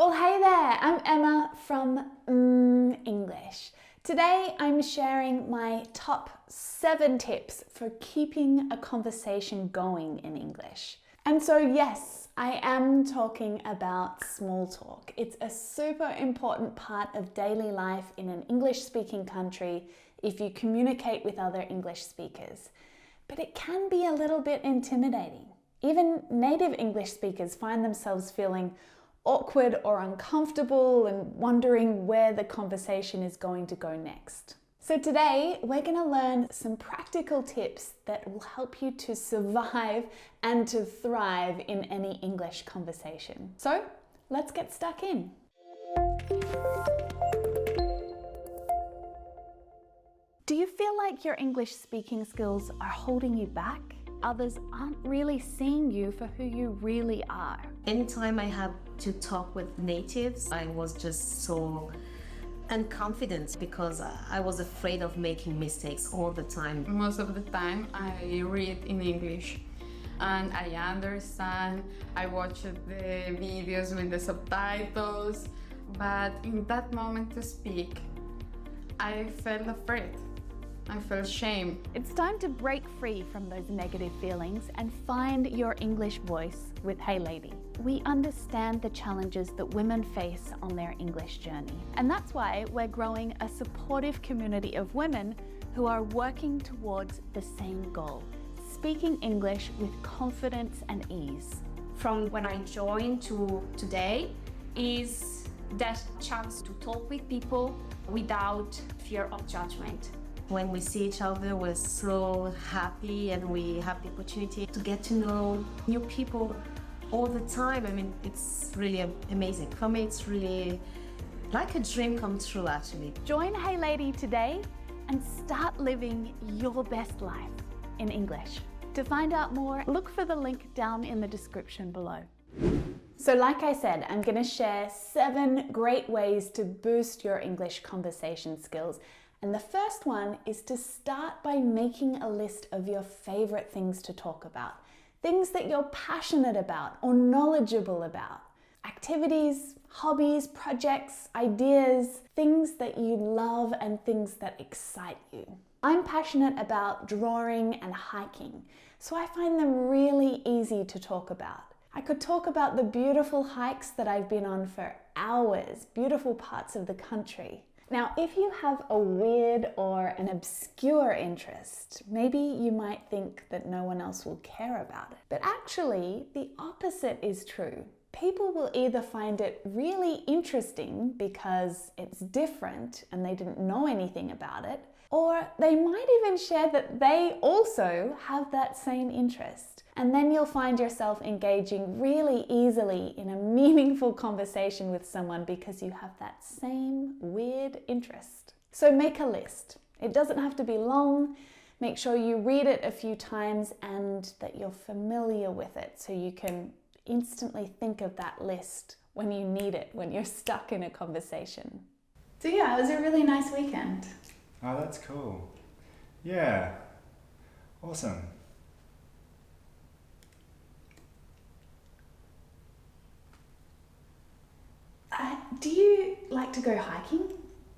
Well, hey there, I'm Emma from mmmEnglish. Today I'm sharing my top 7 tips for keeping a conversation going in English. And so yes, I am talking about small talk. It's a super important part of daily life in an English-speaking country if you communicate with other English speakers. But it can be a little bit intimidating. Even native English speakers find themselves feeling awkward or uncomfortable and wondering where the conversation is going to go next. So today we're going to learn some practical tips that will help you to survive and to thrive in any English conversation. So let's get stuck in. Do you feel like your English speaking skills are holding you back? Others aren't really seeing you for who you really are. Anytime I had to talk with natives, I was just so unconfident because I was afraid of making mistakes all the time. Most of the time I read in English and I understand, I watch the videos with the subtitles, but in that moment to speak, I felt afraid. I felt shame. It's time to break free from those negative feelings and find your English voice with Hey Lady. We understand the challenges that women face on their English journey. And that's why we're growing a supportive community of women who are working towards the same goal: speaking English with confidence and ease. From when I joined to today is that chance to talk with people without fear of judgment. When we see each other, we're so happy and we have the opportunity to get to know new people all the time. I mean, it's really amazing. For me, it's really like a dream come true, actually. Join Hey Lady today and start living your best life in English. To find out more, look for the link down in the description below. So like I said, I'm going to share 7 great ways to boost your English conversation skills. And the first one is to start by making a list of your favorite things to talk about. Things that you're passionate about or knowledgeable about. Activities, hobbies, projects, ideas, things that you love and things that excite you. I'm passionate about drawing and hiking, so I find them really easy to talk about. I could talk about the beautiful hikes that I've been on for hours, beautiful parts of the country. Now, if you have a weird or an obscure interest, maybe you might think that no one else will care about it. But actually, the opposite is true. People will either find it really interesting because it's different and they didn't know anything about it, or they might even share that they also have that same interest. And then you'll find yourself engaging really easily in a meaningful conversation with someone because you have that same weird interest. So make a list. It doesn't have to be long. Make sure you read it a few times and that you're familiar with it so you can instantly think of that list when you need it, when you're stuck in a conversation. So yeah, it was a really nice weekend. Oh, that's cool. Yeah, awesome. Do you like to go hiking?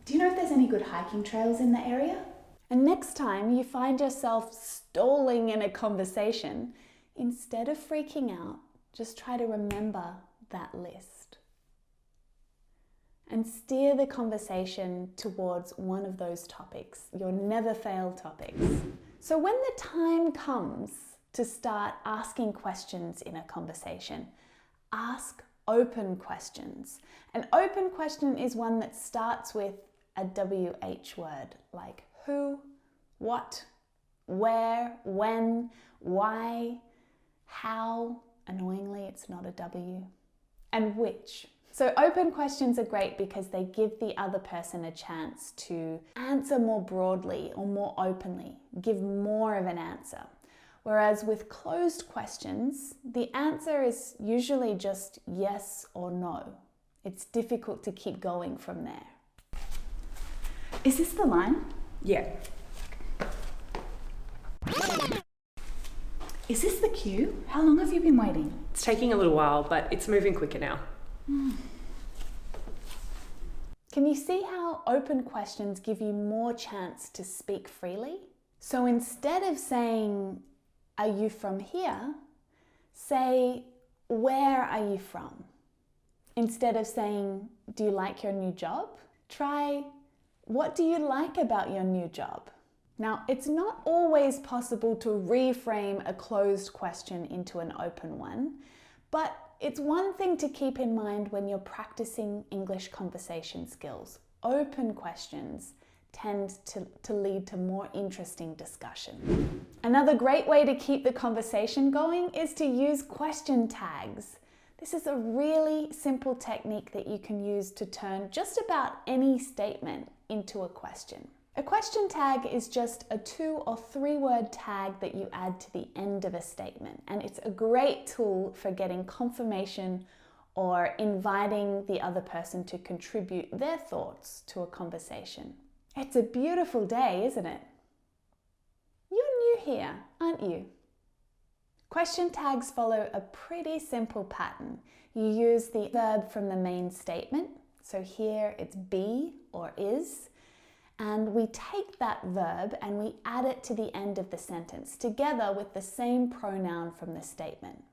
Do you know if there's any good hiking trails in the area? And next time you find yourself stalling in a conversation, instead of freaking out, just try to remember that list. And steer the conversation towards one of those topics, your never fail topics. So when the time comes to start asking questions in a conversation, ask open questions. An open question is one that starts with a WH word, like who, what, where, when, why, how, annoyingly it's not a W, and which. So open questions are great because they give the other person a chance to answer more broadly or more openly, give more of an answer. Whereas with closed questions, the answer is usually just yes or no. It's difficult to keep going from there. Is this the line? Yeah. Is this the queue? How long have you been waiting? It's taking a little while, but it's moving quicker now. Can you see how open questions give you more chance to speak freely? So instead of saying, "Are you from here?" say, "Where are you from?" Instead of saying, "Do you like your new job?" try, "What do you like about your new job?" Now, it's not always possible to reframe a closed question into an open one, but it's one thing to keep in mind when you're practicing English conversation skills. Open questions tend to lead to more interesting discussion. Another great way to keep the conversation going is to use question tags. This is a really simple technique that you can use to turn just about any statement into a question. A question tag is just a 2 or 3 word tag that you add to the end of a statement, and it's a great tool for getting confirmation or inviting the other person to contribute their thoughts to a conversation. It's a beautiful day, isn't it? You're new here, aren't you? Question tags follow a pretty simple pattern. You use the verb from the main statement, so here it's be or is, and we take that verb and we add it to the end of the sentence together with the same pronoun from the statement.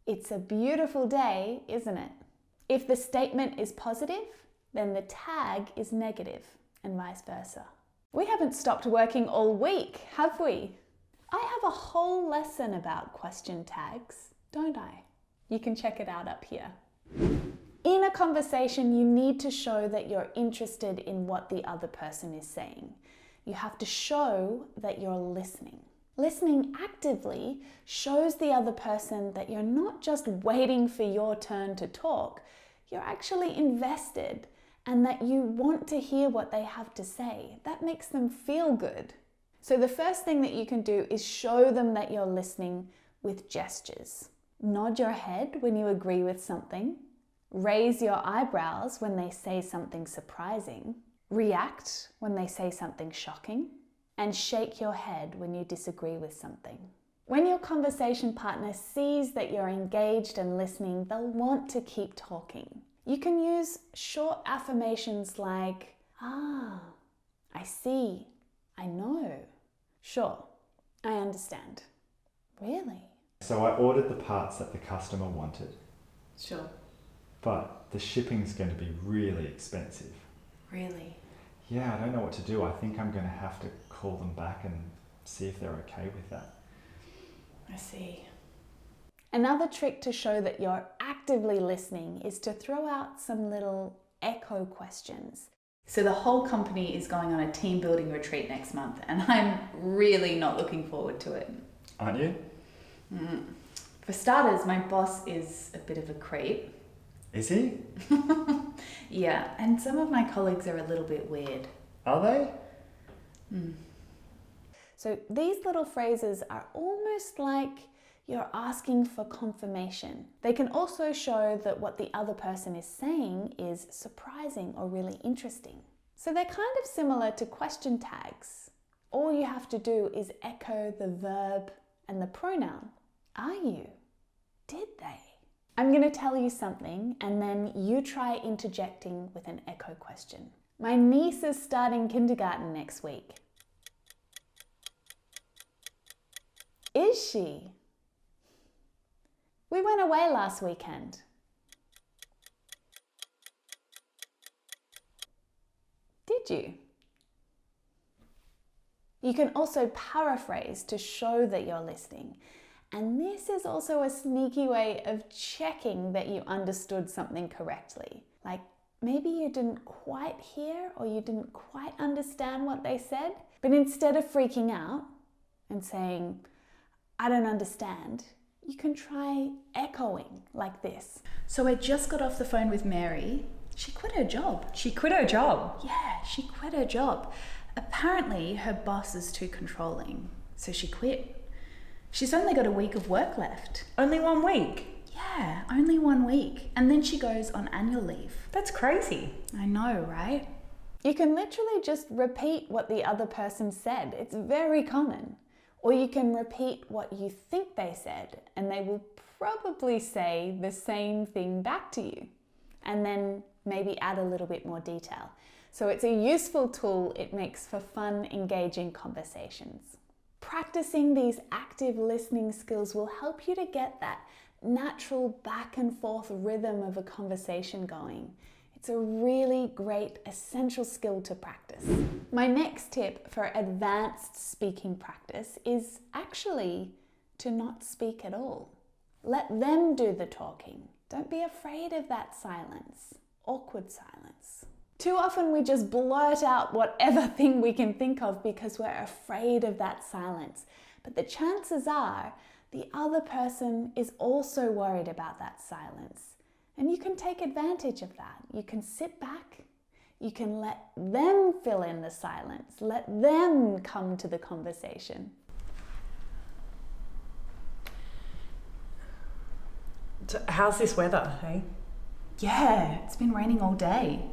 It's a beautiful day, isn't it? If the statement is positive, then the tag is negative, and vice versa. We haven't stopped working all week, have we? I have a whole lesson about question tags, don't I? You can check it out up here. In a conversation, you need to show that you're interested in what the other person is saying. You have to show that you're listening. Listening actively shows the other person that you're not just waiting for your turn to talk, you're actually invested and that you want to hear what they have to say. That makes them feel good. So the first thing that you can do is show them that you're listening with gestures. Nod your head when you agree with something. Raise your eyebrows when they say something surprising. React when they say something shocking. And shake your head when you disagree with something. When your conversation partner sees that you're engaged and listening, they'll want to keep talking. You can use short affirmations like, "Ah, I see, I know, sure, I understand, really." So I ordered the parts that the customer wanted, Sure. but the shipping's going to be really expensive. Really? Yeah, I don't know what to do. I think I'm going to have to call them back and see if they're okay with that. I see. Another trick to show that you're actively listening is to throw out some little echo questions. So the whole company is going on a team building retreat next month, and I'm really not looking forward to it. Aren't you? For starters, my boss is a bit of a creep. Is he? Yeah, and some of my colleagues are a little bit weird. Are they? So these little phrases are almost like you're asking for confirmation. They can also show that what the other person is saying is surprising or really interesting. So they're kind of similar to question tags. All you have to do is echo the verb and the pronoun. Are you? Did they? I'm going to tell you something and then you try interjecting with an echo question. My niece is starting kindergarten next week. Is she? We went away last weekend. Did you? You can also paraphrase to show that you're listening. And this is also a sneaky way of checking that you understood something correctly. Like maybe you didn't quite hear or you didn't quite understand what they said, but instead of freaking out and saying, "I don't understand," you can try echoing like this. So I just got off the phone with Mary. She quit her job. She quit her job? Yeah, she quit her job. Apparently her boss is too controlling, so she quit. She's only got a week of work left. Only 1 week? Yeah, only 1 week. And then she goes on annual leave. That's crazy. I know, right? You can literally just repeat what the other person said. It's very common. Or you can repeat what you think they said and they will probably say the same thing back to you. and then maybe add a little bit more detail. So it's a useful tool. It makes for fun, engaging conversations. Practicing these active listening skills will help you to get that natural back and forth rhythm of a conversation going. It's a really great essential skill to practice. My next tip for advanced speaking practice is actually to not speak at all. Let them do the talking. Don't be afraid of that silence, awkward silence. Too often we just blurt out whatever thing we can think of because we're afraid of that silence. But the chances are the other person is also worried about that silence. And you can take advantage of that. You can sit back. You can let them fill in the silence. Let them come to the conversation. How's this weather, hey? Yeah, it's been raining all day.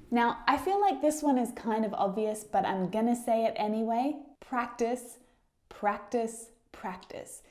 Now, I feel like this one is kind of obvious, but I'm gonna say it anyway. Practice, practice, practice.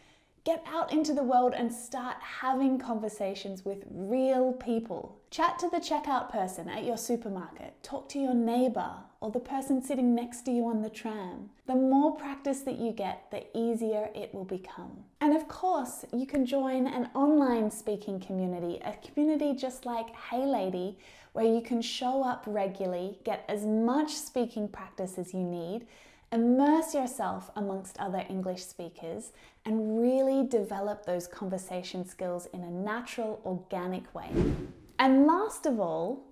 Get out into the world and start having conversations with real people. Chat to the checkout person at your supermarket. Talk to your neighbor or the person sitting next to you on the tram. The more practice that you get, the easier it will become. And of course, you can join an online speaking community, a community just like Hey Lady, where you can show up regularly, get as much speaking practice as you need, immerse yourself amongst other English speakers, and really develop those conversation skills in a natural, organic way. And last of all,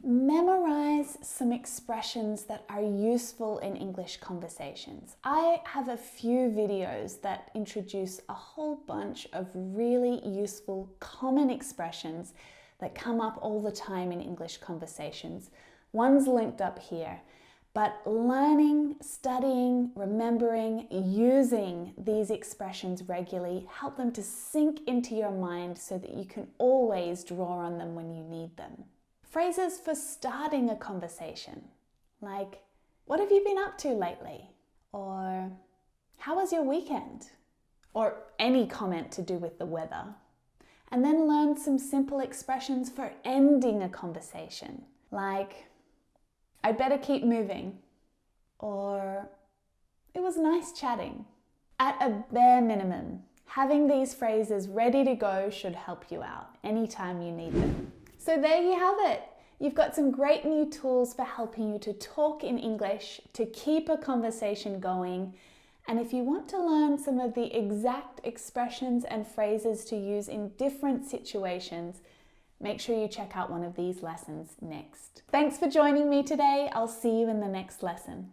memorize some expressions that are useful in English conversations. I have a few videos that introduce a whole bunch of really useful, common expressions that come up all the time in English conversations. One's linked up here. But learning, studying, remembering, using these expressions regularly help them to sink into your mind so that you can always draw on them when you need them. Phrases for starting a conversation, like, what have you been up to lately? Or, how was your weekend? Or any comment to do with the weather. And then learn some simple expressions for ending a conversation, like, I'd better keep moving, or it was nice chatting. At a bare minimum, having these phrases ready to go should help you out anytime you need them. So there you have it. You've got some great new tools for helping you to talk in English, to keep a conversation going. And if you want to learn some of the exact expressions and phrases to use in different situations, make sure you check out one of these lessons next. Thanks for joining me today. I'll see you in the next lesson.